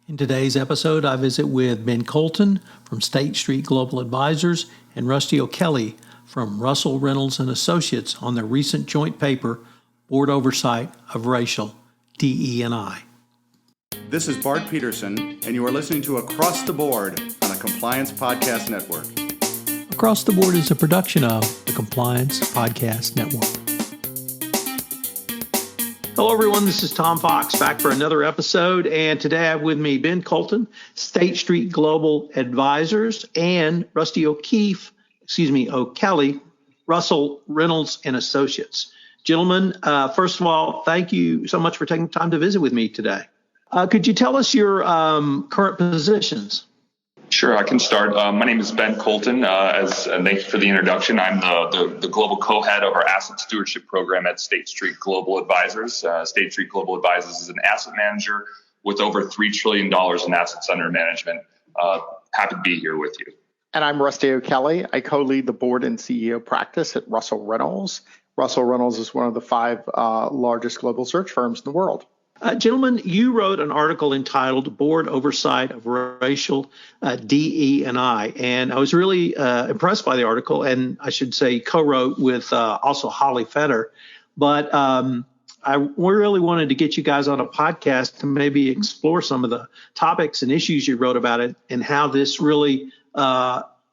In today's episode, I visit with Ben Colton from State Street Global Advisors and Rusty O'Kelly from Russell Reynolds and Associates on their recent joint paper, Board Oversight of Racial DE&I. This is Bart Peterson, and you are listening to Across the Board on the Compliance Podcast Network. Across the Board is a production of the Compliance Podcast Network. Hello, everyone. This is Tom Fox back for another episode. And today I have with me Ben Colton, State Street Global Advisors, and Rusty O'Kelly, Russell Reynolds and Associates. Gentlemen, first of all, thank you so much for taking time to visit with me today. Could you tell us your current positions? Sure, I can start. My name is Ben Colton, and thank you for the introduction. I'm the global co-head of our asset stewardship program at State Street Global Advisors. State Street Global Advisors is an asset manager with over $3 trillion in assets under management. Happy to be here with you. And I'm Rusty O'Kelly. I co-lead the board and CEO practice at Russell Reynolds. Russell Reynolds is one of the 5 largest global search firms in the world. Gentlemen, you wrote an article entitled Board Oversight of Racial DE&I, and I was really impressed by the article, and I should say co-wrote with also Holly Fetter. But I really wanted to get you guys on a podcast to maybe explore some of the topics and issues you wrote about it and how this really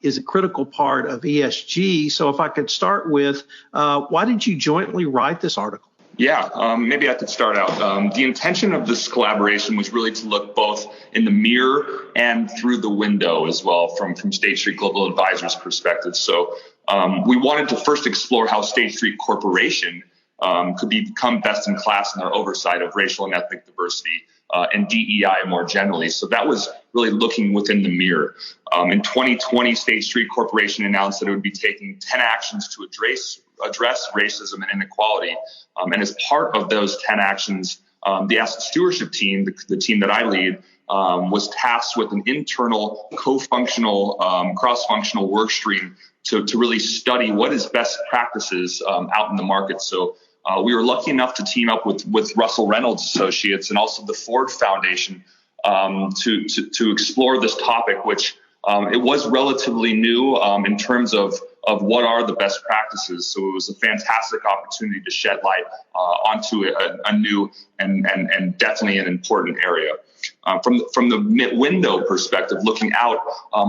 is a critical part of ESG. So if I could start with, why did you jointly write this article? Yeah, maybe I could start out. The intention of this collaboration was really to look both in the mirror and through the window as well from State Street Global Advisors' perspective. So we wanted to first explore how State Street Corporation could become best in class in their oversight of racial and ethnic diversity and DEI more generally. So that was really looking within the mirror. In 2020, State Street Corporation announced that it would be taking 10 actions to address racism and inequality. And as part of those 10 actions, the asset stewardship team, the team that I lead, was tasked with an internal co-functional, cross-functional work stream to really study what is best practices out in the market. So we were lucky enough to team up with Russell Reynolds Associates and also the Ford Foundation to explore this topic, which it was relatively new in terms of what are the best practices. So it was a fantastic opportunity to shed light onto a new and definitely an important area. From the window perspective, looking out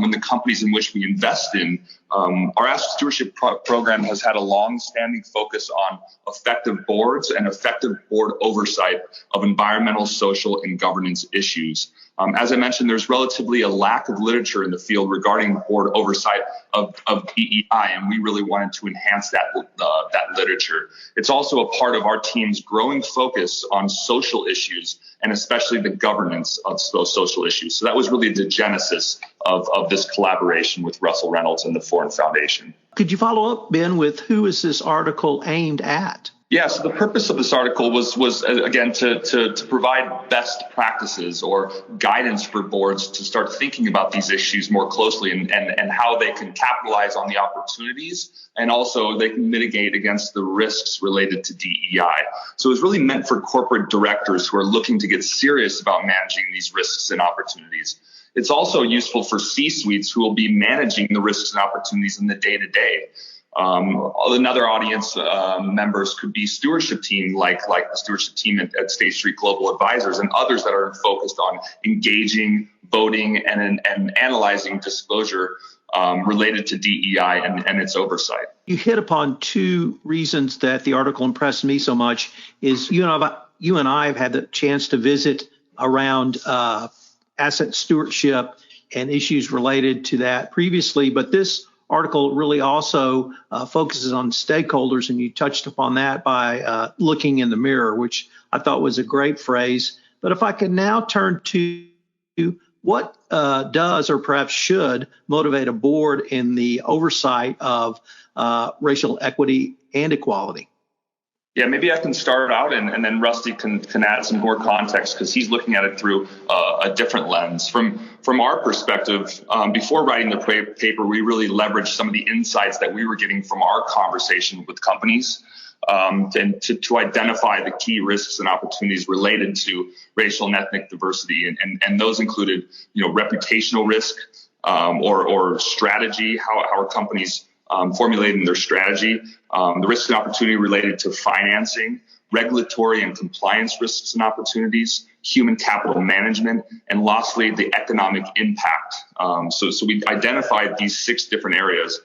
in the companies in which we invest in, our asset stewardship program has had a long-standing focus on effective boards and effective board oversight of environmental, social, and governance issues. As I mentioned, there's relatively a lack of literature in the field regarding board oversight of DEI, and we really wanted to enhance that literature. It's also a part of our team's growing focus on social issues and especially the governance of those social issues. So that was really the genesis of this collaboration with Russell Reynolds and the Ford Foundation. Could you follow up, Ben, with who is this article aimed at? Yeah, so the purpose of this article was again to provide best practices or guidance for boards to start thinking about these issues more closely and how they can capitalize on the opportunities and also they can mitigate against the risks related to DEI. So it was really meant for corporate directors who are looking to get serious about managing these risks and opportunities. It's also useful for C-suites who will be managing the risks and opportunities in the day-to-day. Another audience members could be stewardship team, like the stewardship team at State Street Global Advisors and others that are focused on engaging, voting, and analyzing disclosure related to DEI and its oversight. You hit upon 2 reasons that the article impressed me so much. Is you and I have had the chance to visit around asset stewardship and issues related to that previously, but this article really also focuses on stakeholders, and you touched upon that by looking in the mirror, which I thought was a great phrase. But if I could now turn to what does or perhaps should motivate a board in the oversight of racial equity and equality? Yeah, maybe I can start out and then Rusty can add some more context because he's looking at it through a different lens. From our perspective, before writing the paper, we really leveraged some of the insights that we were getting from our conversation with companies. and to identify the key risks and opportunities related to racial and ethnic diversity. And those included, reputational risk or strategy, how are companies formulating their strategy, the risks and opportunity related to financing, regulatory and compliance risks and opportunities, human capital management, and lastly, the economic impact. So we identified these 6 different areas.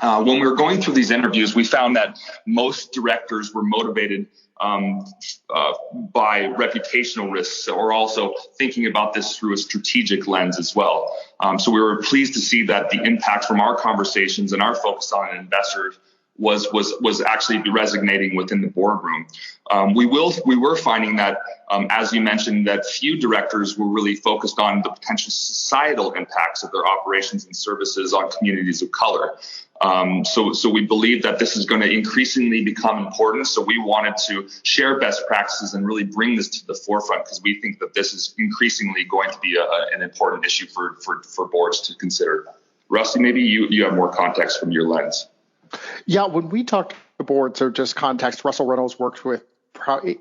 When we were going through these interviews, we found that most directors were motivated by reputational risks, or also thinking about this through a strategic lens as well. So we were pleased to see that the impact from our conversations and our focus on investors was actually resonating within the boardroom. We were finding that, as you mentioned, that few directors were really focused on the potential societal impacts of their operations and services on communities of color. So we believe that this is going to increasingly become important. So we wanted to share best practices and really bring this to the forefront, because we think that this is increasingly going to be an important issue for boards to consider. Rusty, maybe you have more context from your lens. Yeah, when we talk to boards, or just context, Russell Reynolds works with,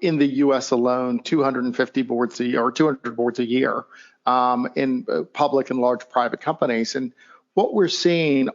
in the U.S. alone, 250 boards a year, or 200 boards a year, in public and large private companies. And what we're seeing,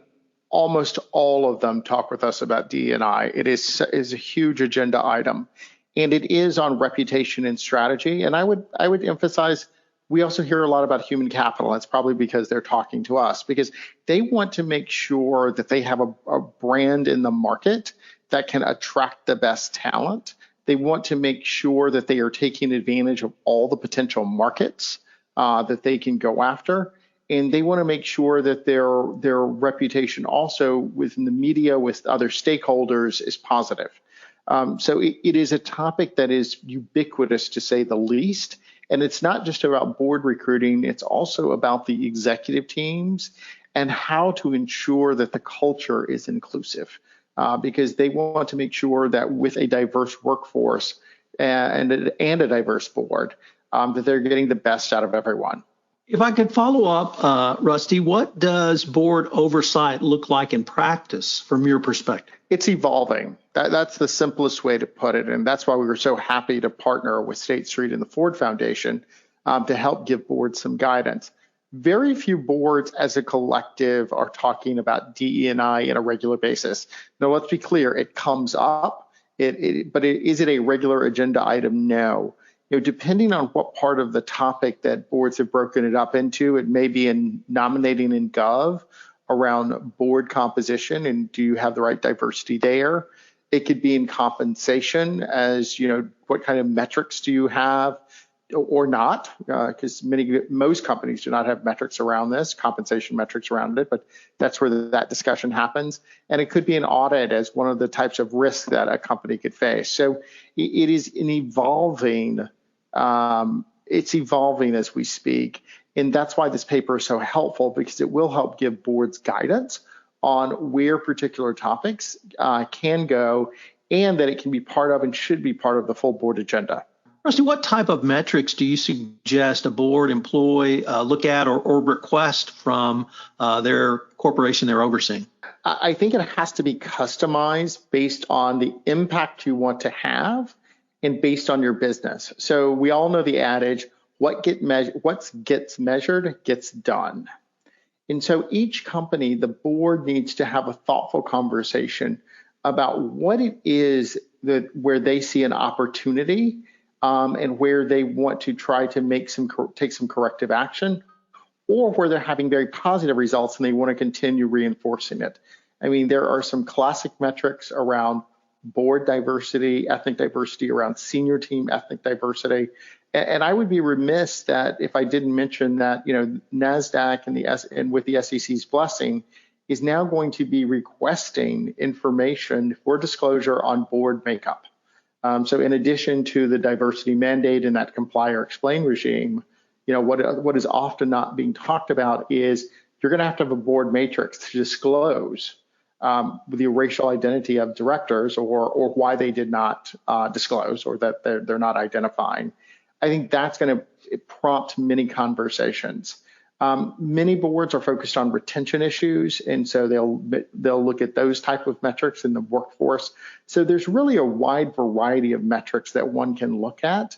almost all of them talk with us about DE&I. It is a huge agenda item, and it is on reputation and strategy. And I would emphasize, we also hear a lot about human capital. It's probably because they're talking to us, because they want to make sure that they have a brand in the market that can attract the best talent. They want to make sure that they are taking advantage of all the potential markets that they can go after. And they want to make sure that their reputation also within the media, with other stakeholders, is positive. So it is a topic that is ubiquitous, to say the least. And it's not just about board recruiting, it's also about the executive teams and how to ensure that the culture is inclusive, because they want to make sure that with a diverse workforce and a diverse board, that they're getting the best out of everyone. If I could follow up, Rusty, what does board oversight look like in practice from your perspective? It's evolving. That's the simplest way to put it. And that's why we were so happy to partner with State Street and the Ford Foundation to help give boards some guidance. Very few boards as a collective are talking about DE&I on a regular basis. Now, let's be clear, it comes up, but is it a regular agenda item? No. Depending on what part of the topic that boards have broken it up into, it may be in nominating in Gov around board composition, and do you have the right diversity there? It could be in compensation, as what kind of metrics do you have or not, because most companies do not have metrics around this, compensation metrics around it, but that's where that discussion happens. And it could be an audit as one of the types of risks that a company could face. So it is an evolving. It's evolving as we speak. And that's why this paper is so helpful, because it will help give boards guidance on where particular topics can go, and that it can be part of and should be part of the full board agenda. Rusty, what type of metrics do you suggest a board employee look at or request from their corporation they're overseeing? I think it has to be customized based on the impact you want to have and based on your business. So we all know the adage, what gets measured gets done. And so each company, the board needs to have a thoughtful conversation about what it is where they see an opportunity and where they want to try to take some corrective action, or where they're having very positive results and they want to continue reinforcing it. I mean, there are some classic metrics around board diversity, ethnic diversity, around senior team ethnic diversity. And I would be remiss that if I didn't mention that, NASDAQ and with the SEC's blessing is now going to be requesting information for disclosure on board makeup. So in addition to the diversity mandate and that comply or explain regime, what is often not being talked about is you're going to have a board matrix to disclose the racial identity of directors or why they did not disclose, or that they're not identifying. I think that's going to prompt many conversations. Many boards are focused on retention issues, and so they'll look at those type of metrics in the workforce. So there's really a wide variety of metrics that one can look at,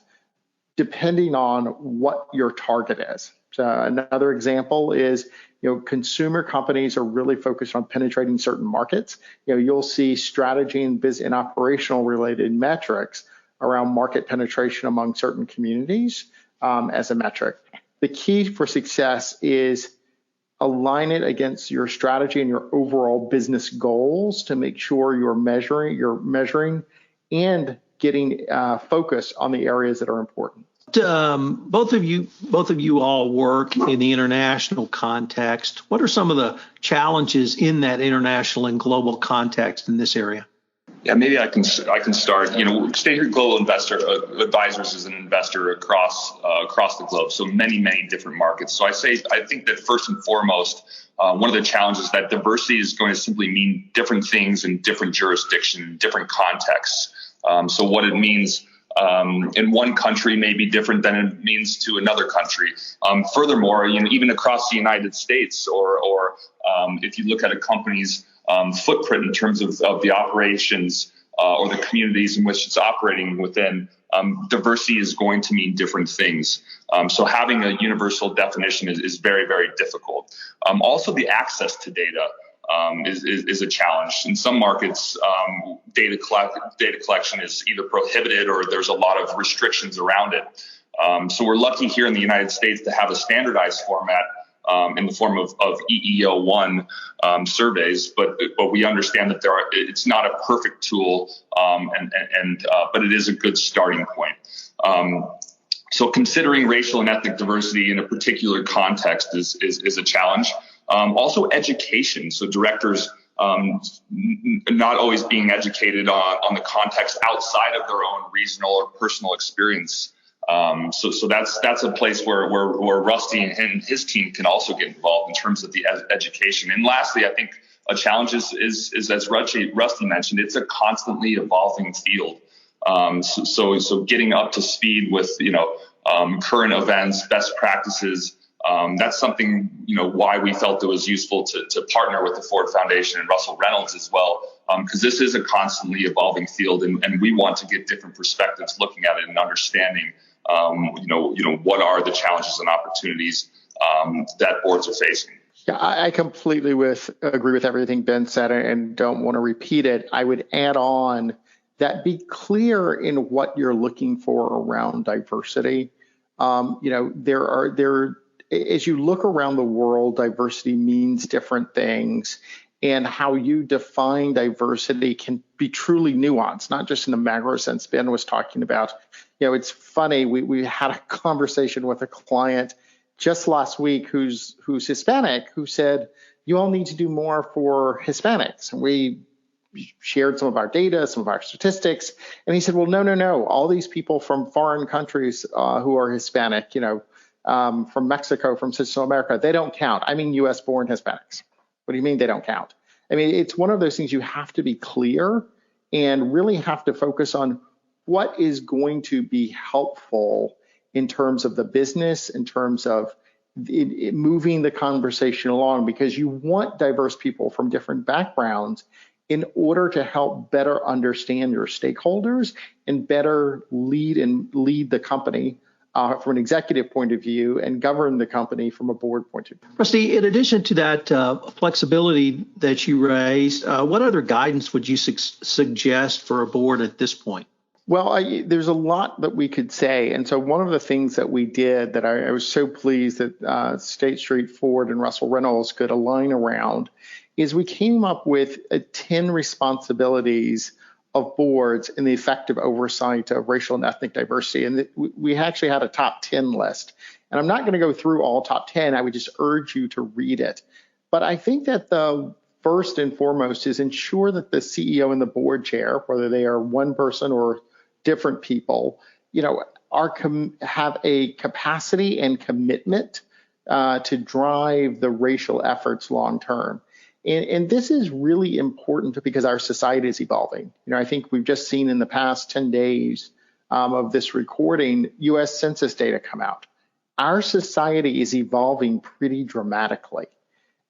depending on what your target is. So another example is, consumer companies are really focused on penetrating certain markets. You'll see strategy and business and operational related metrics around market penetration among certain communities as a metric. The key for success is align it against your strategy and your overall business goals to make sure you're measuring and getting focused on the areas that are important. Both of you all work in the international context. What are some of the challenges in that international and global context in this area? Yeah, maybe I can start. State Street Global Advisors is an investor across the globe, so many different markets. So I think that first and foremost, one of the challenges is that diversity is going to simply mean different things in different jurisdictions, different contexts. So what it means in one country may be different than it means to another country. Furthermore, even across the United States, or if you look at a company's footprint in terms of the operations or the communities in which it's operating within, diversity is going to mean different things. So having a universal definition is very, very difficult. Also, the access to data is a challenge. In some markets, data collection is either prohibited or there's a lot of restrictions around it. So we're lucky here in the United States to have a standardized format in the form of EEO1 surveys, but we understand that it's not a perfect tool, but it is a good starting point. So considering racial and ethnic diversity in a particular context is a challenge. Also education. So directors not always being educated on the context outside of their own regional or personal experience. So that's a place where Rusty and his team can also get involved in terms of the education. And lastly, I think a challenge is as Rusty mentioned, it's a constantly evolving field. So getting up to speed with current events, best practices. That's something, why we felt it was useful to partner with the Ford Foundation and Russell Reynolds as well, because this is a constantly evolving field, and we want to get different perspectives looking at it and understanding, what are the challenges and opportunities that boards are facing. Yeah, I completely agree with everything Ben said and don't want to repeat it. I would add on that be clear in what you're looking for around diversity. As you look around the world, diversity means different things, and how you define diversity can be truly nuanced, not just in the macro sense Ben was talking about. It's funny, we had a conversation with a client just last week who's Hispanic, who said, you all need to do more for Hispanics. And we shared some of our data, some of our statistics, and he said, well, no, all these people from foreign countries who are Hispanic, from Mexico, from Central America, they don't count. I mean, U.S. born Hispanics. What do you mean they don't count? I mean, it's one of those things you have to be clear and really have to focus on what is going to be helpful in terms of the business, in terms of moving the conversation along, because you want diverse people from different backgrounds in order to help better understand your stakeholders and better lead the company from an executive point of view and govern the company from a board point of view. Rusty, in addition to that flexibility that you raised, what other guidance would you suggest for a board at this point? Well, there's a lot that we could say. And so one of the things that we did that I was so pleased that State Street, Ford, and Russell Reynolds could align around is we came up with 10 responsibilities of boards in the effective oversight of racial and ethnic diversity. And we actually had a top 10 list. And I'm not going to go through all top 10. I would just urge you to read it. But I think that the first and foremost is ensure that the CEO and the board chair, whether they are one person or different people, have a capacity and commitment to drive the racial efforts long term. And this is really important because our society is evolving. I think we've just seen in the past 10 days of this recording, U.S. Census data come out. our society is evolving pretty dramatically.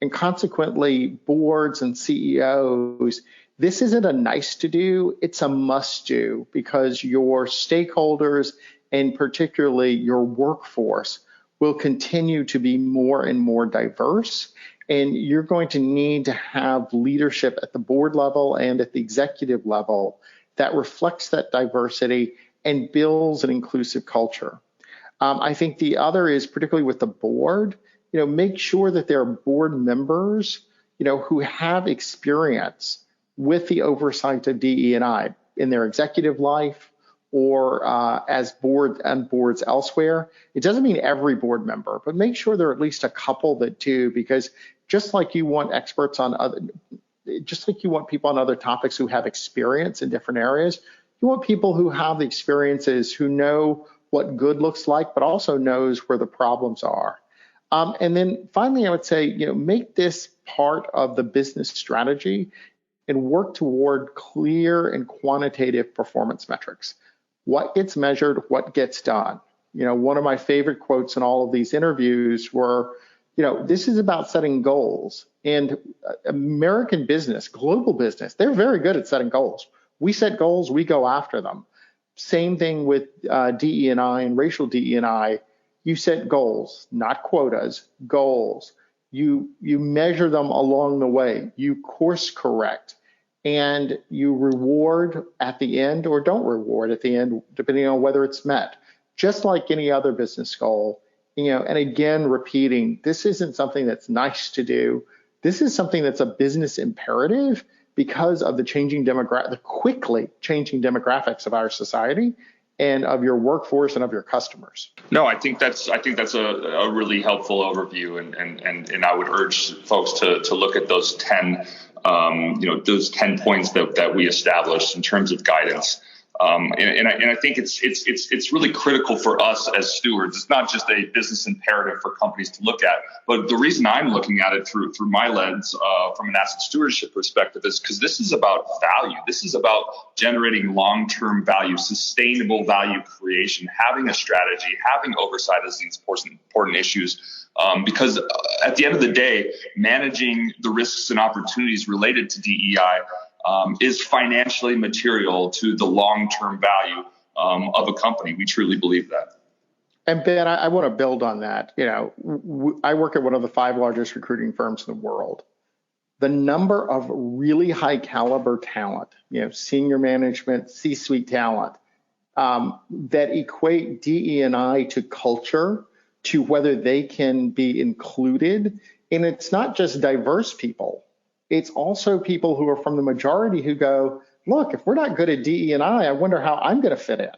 And consequently, boards and CEOs, this isn't a nice to do, it's a must do, because your stakeholders and particularly your workforce will continue to be more and more diverse. And you're going to need to have leadership at the board level and at the executive level that reflects that diversity and builds an inclusive culture. I think the other is, particularly with the board, make sure that there are board members, who have experience with the oversight of DE&I in their executive life or as boards elsewhere. It doesn't mean every board member, but make sure there are at least a couple that do, because just like you want people on other topics who have experience in different areas, you want people who have the experiences, who know what good looks like, but also knows where the problems are. And then finally, I would say, make this part of the business strategy and work toward clear and quantitative performance metrics. What gets measured, what gets done. One of my favorite quotes in all of these interviews were, this is about setting goals. And American business, global business, they're very good at setting goals. We set goals, we go after them. Same thing with DE&I and racial DE&I. You set goals, not quotas, goals. You measure them along the way. You course correct, and you reward at the end or don't reward at the end, depending on whether it's met. Just like any other business goal, and again, repeating, this isn't something that's nice to do. This is something that's a business imperative because of the quickly changing demographics of our society and of your workforce and of your customers. No, I think that's a really helpful overview, and I would urge folks to look at those 10 points that we established in terms of guidance. And I think it's really critical for us as stewards. It's not just a business imperative for companies to look at, but the reason I'm looking at it through my lens from an asset stewardship perspective is because this is about value. This is about generating long-term value, sustainable value creation, having a strategy, having oversight as these important issues. Because at the end of the day, managing the risks and opportunities related to DEI is financially material to the long-term value of a company. We truly believe that. And Ben, I want to build on that. I work at one of the 5 largest recruiting firms in the world. The number of really high caliber talent, senior management, C-suite talent, that equate DE&I to culture, to whether they can be included. And it's not just diverse people. It's also people who are from the majority who go, look, if we're not good at DE&I, I wonder how I'm going to fit in.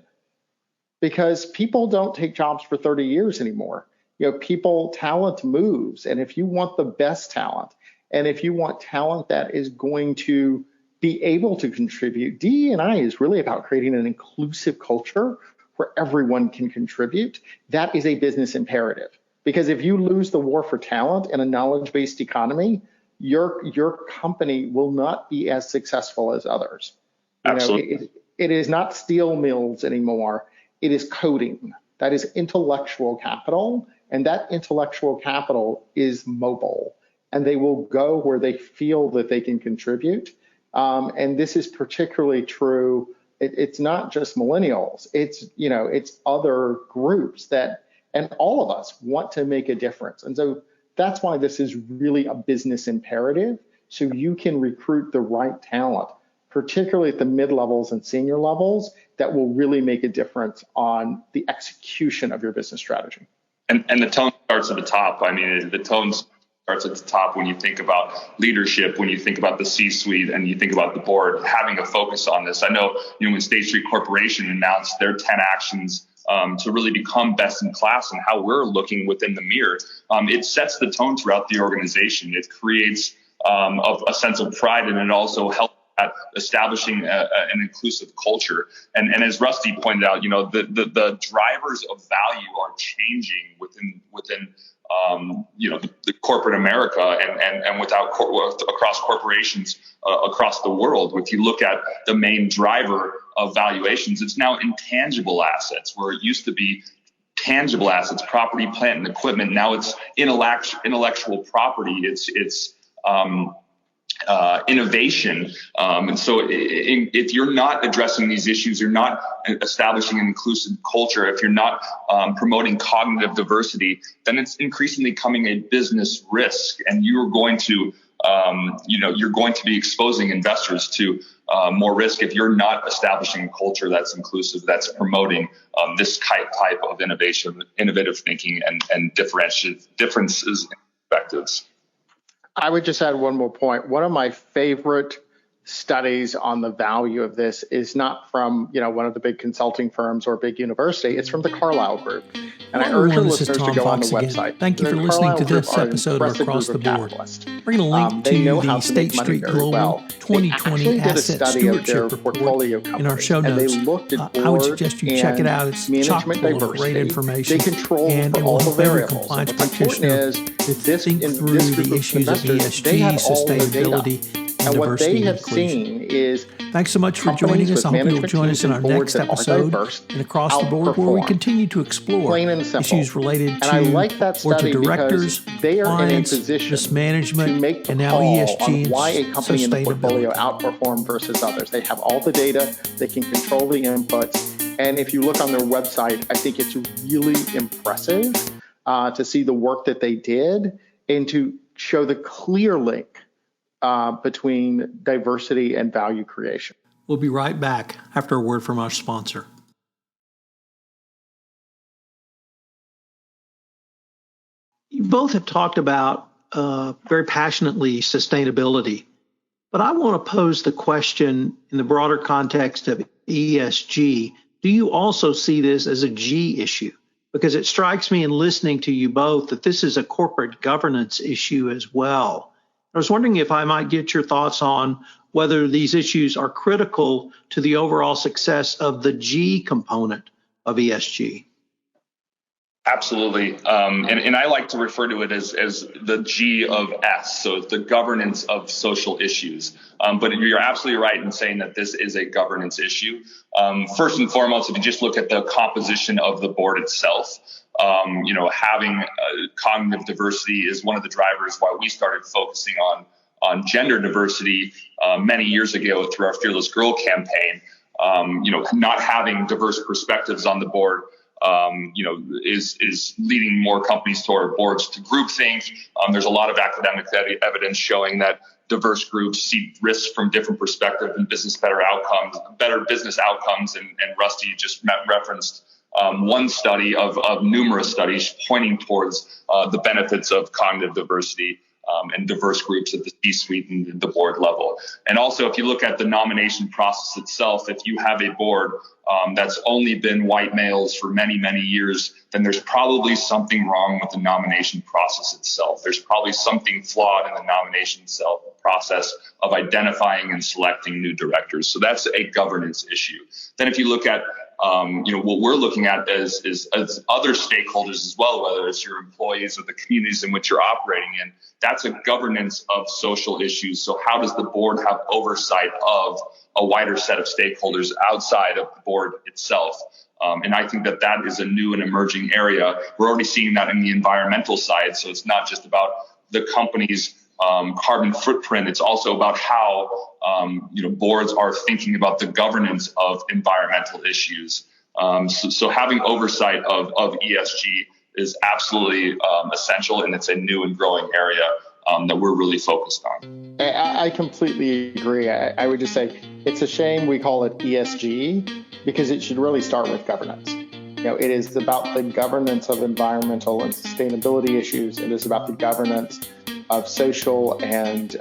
Because people don't take jobs for 30 years anymore. Talent moves. And if you want the best talent, and if you want talent that is going to be able to contribute, DE&I is really about creating an inclusive culture where everyone can contribute. That is a business imperative. Because if you lose the war for talent in a knowledge-based economy, your company will not be as successful as others. Absolutely. It is not steel mills anymore. It is coding. That is intellectual capital, and that intellectual capital is mobile, and they will go where they feel that they can contribute. And this is particularly true. It's not just millennials. It's other groups and all of us want to make a difference. And so that's why this is really a business imperative, so you can recruit the right talent, particularly at the mid-levels and senior levels, that will really make a difference on the execution of your business strategy. And the tone starts at the top. I mean, the tone starts at the top when you think about leadership, when you think about the C-suite, and you think about the board having a focus on this. I know, when State Street Corporation announced their 10 actions to really become best in class and how we're looking within the mirror, it sets the tone throughout the organization. It creates a sense of pride, and it also helps at establishing an inclusive culture. And as Rusty pointed out, the drivers of value are changing within the corporate America and across corporations across the world. If you look at the main driver of valuations, it's now intangible assets, where it used to be tangible assets, property, plant, and equipment. Now it's intellectual property. It's innovation. And so if you're not addressing these issues, you're not establishing an inclusive culture, if you're not promoting cognitive diversity, then it's increasingly becoming a business risk. And you're going to, you're going to be exposing investors to more risk if you're not establishing a culture that's inclusive, that's promoting this type of innovation, innovative thinking, and differences in perspectives. I would just add one more point. One of my favorite studies on the value of this is not from, one of the big consulting firms or a big university. It's from the Carlyle Group. And I urge your listeners to go on the website. Thank you for listening to this episode of Across the Board. We're going to link to the State Street Global 2020 Asset Stewardship Report in our show notes. I would suggest you check it out. It's chock full of great information, and it will help every compliance practitioner to think through the issues of ESG, sustainability, and what they have seen is. Thanks so much for joining us. I hope you'll join us in our next episode and Across the Board, where we continue to explore issues related to boards of directors, clients, risk management, and now ESG why a company in the portfolio outperform versus others. They have all the data. They can control the inputs. And if you look on their website, I think it's really impressive to see the work that they did and to show the clear link between diversity and value creation. We'll be right back after a word from our sponsor. You both have talked about very passionately sustainability, but I want to pose the question in the broader context of ESG. Do you also see this as a G issue? Because it strikes me in listening to you both that this is a corporate governance issue as well. I was wondering if I might get your thoughts on whether these issues are critical to the overall success of the G component of ESG. Absolutely. And I like to refer to it as the G of S. So it's the governance of social issues. But you're absolutely right in saying that this is a governance issue. First and foremost, if you just look at the composition of the board itself, having cognitive diversity is one of the drivers why we started focusing on gender diversity many years ago through our Fearless Girl campaign. Not having diverse perspectives on the board is leading more companies toward boards to groupthink. There's a lot of academic evidence showing that diverse groups see risks from different perspectives and better business outcomes. And Rusty just referenced one study of numerous studies pointing towards the benefits of cognitive diversity and diverse groups at the C-suite and the board level. And also, if you look at the nomination process itself, if you have a board that's only been white males for many, many years, then there's probably something wrong with the nomination process itself. There's probably something flawed in the nomination process of identifying and selecting new directors. So that's a governance issue. Then if you look at what we're looking at is other stakeholders as well, whether it's your employees or the communities in which you're operating in, that's a governance of social issues. So how does the board have oversight of a wider set of stakeholders outside of the board itself? And I think that is a new and emerging area. We're already seeing that in the environmental side. So it's not just about the company's carbon footprint. It's also about how boards are thinking about the governance of environmental issues. So having oversight of ESG is absolutely essential, and it's a new and growing area that we're really focused on. I completely agree. I would just say it's a shame we call it ESG because it should really start with governance. It is about the governance of environmental and sustainability issues. It is about the governance of social and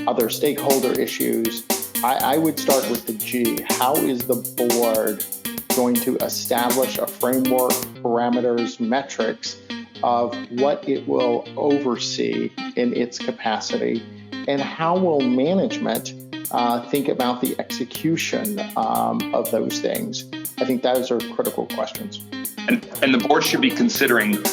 other stakeholder issues. I would start with the G. How is the board going to establish a framework, parameters, metrics of what it will oversee in its capacity, and how will management think about the execution of those things? I think those are critical questions. And the board should be considering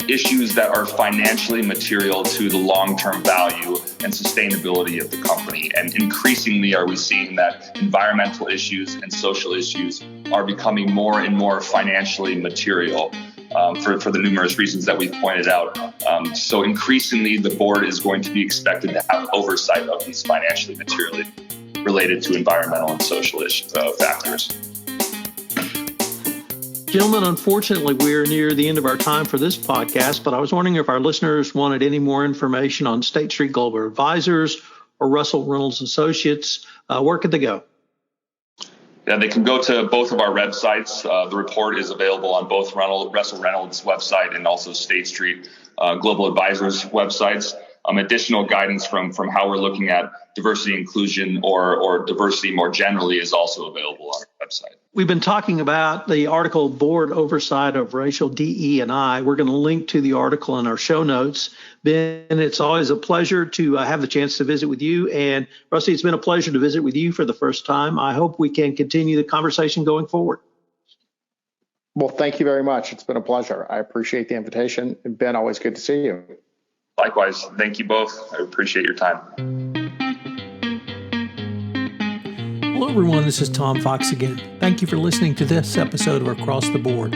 issues that are financially material to the long-term value and sustainability of the company. And increasingly are we seeing that environmental issues and social issues are becoming more and more financially material. For the numerous reasons that we've pointed out. So increasingly, the board is going to be expected to have oversight of these financially materially related to environmental and social factors. Gentlemen, unfortunately, we're near the end of our time for this podcast, but I was wondering if our listeners wanted any more information on State Street Global Advisors or Russell Reynolds and Associates, where could they go? Yeah, they can go to both of our websites. The report is available on both Russell Reynolds' website and also State Street Global Advisors websites. Additional guidance from how we're looking at diversity inclusion or diversity more generally is also available on our website. We've been talking about the article Board Oversight of Racial DE&I. We're going to link to the article in our show notes. Ben, it's always a pleasure to have the chance to visit with you. And Rusty, it's been a pleasure to visit with you for the first time. I hope we can continue the conversation going forward. Well, thank you very much. It's been a pleasure. I appreciate the invitation. And Ben, always good to see you. Likewise. Thank you both. I appreciate your time. Hello, everyone. This is Tom Fox again. Thank you for listening to this episode of Across the Board.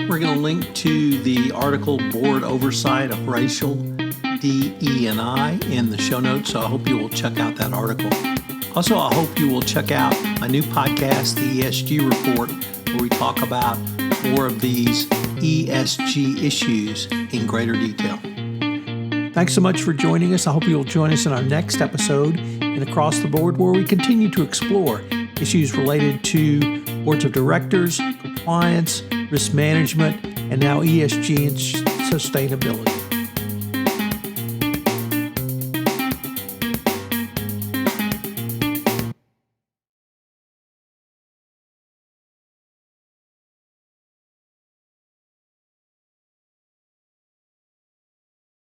We're going to link to the article Board Oversight of Racial DE&I in the show notes, so I hope you will check out that article. Also, I hope you will check out my new podcast, the ESG Report, where we talk about more of these ESG issues in greater detail. Thanks so much for joining us. I hope you'll join us in our next episode in Across the Board, where we continue to explore issues related to boards of directors, compliance, risk management, and now ESG and sustainability.